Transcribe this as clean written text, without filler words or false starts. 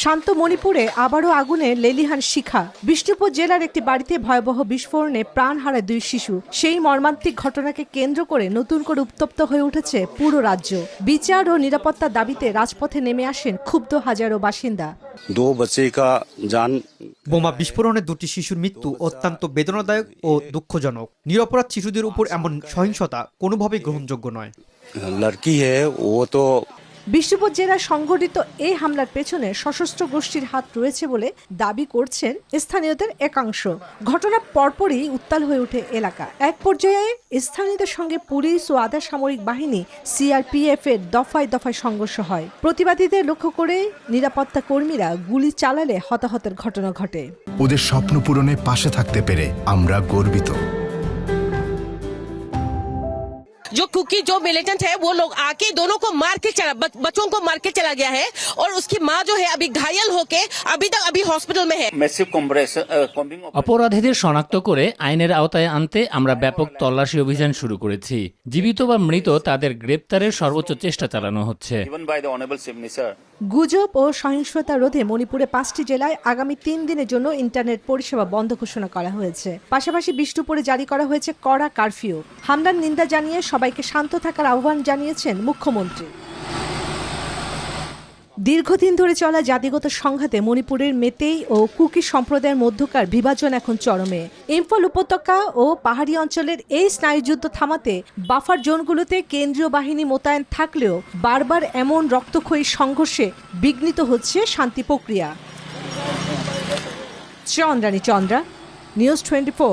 শান্ত মণিপুরে আবারও আগুনে লেলিহান শিখা। বিষ্ণুপুর জেলার একটি বাড়িতে ভয়াবহ বিস্ফোরণে প্রাণ হারায় 2 শিশু। সেই মর্মান্তিক ঘটনাকে কেন্দ্র করে নতুন করে উত্তপ্ত হয়ে উঠেছে পুরো রাজ্য। বিচার ও নিরাপত্তার দাবিতে রাজপথে নেমে আসেন ক্ষুব্ধ হাজারো বাসিন্দা। বোমা বিস্ফোরণে 2টি শিশুর মৃত্যু অত্যন্ত বেদনাদায়ক ও দুঃখজনক। নিরপরাধ শিশুদের উপর এমন সহিংসতা কোনোভাবেই গ্রহণযোগ্য নয়। বিষ্ণুপুর জেলায় সংঘটিত এই হামলার পেছনে সশস্ত্র গোষ্ঠীর হাত রয়েছে বলে দাবি করছেন স্থানীয়দের একাংশ। ঘটনার পরপরই উত্তাল হয়ে ওঠে এলাকা। এক পর্যায়ে স্থানীয়দের সঙ্গে পুলিশ ও আধা সামরিক বাহিনী সিআরপিএফ এর দফায় দফায় সংঘর্ষ হয়। প্রতিবাদীদের লক্ষ্য করে নিরাপত্তা কর্মীরা গুলি চালালে হতাহতের ঘটনা ঘটে। ওদের স্বপ্ন পূরণে পাশে থাকতে পেরে আমরা গর্বিত। जो कुकी जो मिलिटेंट है वो लोग आके दोनों को मार के चला, बच्चों को मार के चला गया है और उसकी माँ जो है अभी घायल होके अभी हॉस्पिटल में है। অপরাধীদের শনাক্ত করে আইনের আওতায় আনতে আমরা ব্যাপক তল্লাশি অভিযান শুরু করেছি। জীবিত বা মৃত তাদের গ্রেপ্তারের সর্বোচ্চ চেষ্টা চালানো হচ্ছে। গুজব ও সহিংসতা রোধে মণিপুরে 5টি জেলায় আগামী 3 দিনের জন্য ইন্টারনেট পরিষেবা বন্ধ ঘোষণা করা হয়েছে। পাশাপাশি বিষ্ণুপুরে জারি করা হয়েছে কড়া কারফিউ। হামলার নিন্দা জানিয়ে সবাইকে শান্ত থাকার আহ্বান জানিয়েছেন মুখ্যমন্ত্রী। দীর্ঘদিন ধরে চলা জাতিগত সংঘাতে মণিপুরের মেতেই ও কুকি সম্প্রদায়ের মধ্যকার বিভাজন এখন চরমে। ইম্ফল উপত্যকা ও পাহাড়ি অঞ্চলের এই স্নায়ুযুদ্ধ থামাতে বাফার জোনগুলোতে কেন্দ্রীয় বাহিনী মোতায়েন থাকলেও বারবার এমন রক্তক্ষয়ী সংঘর্ষে বিঘ্নিত হচ্ছে শান্তি প্রক্রিয়া। চন্দ্রানী চন্দ্রা, নিউজ 24।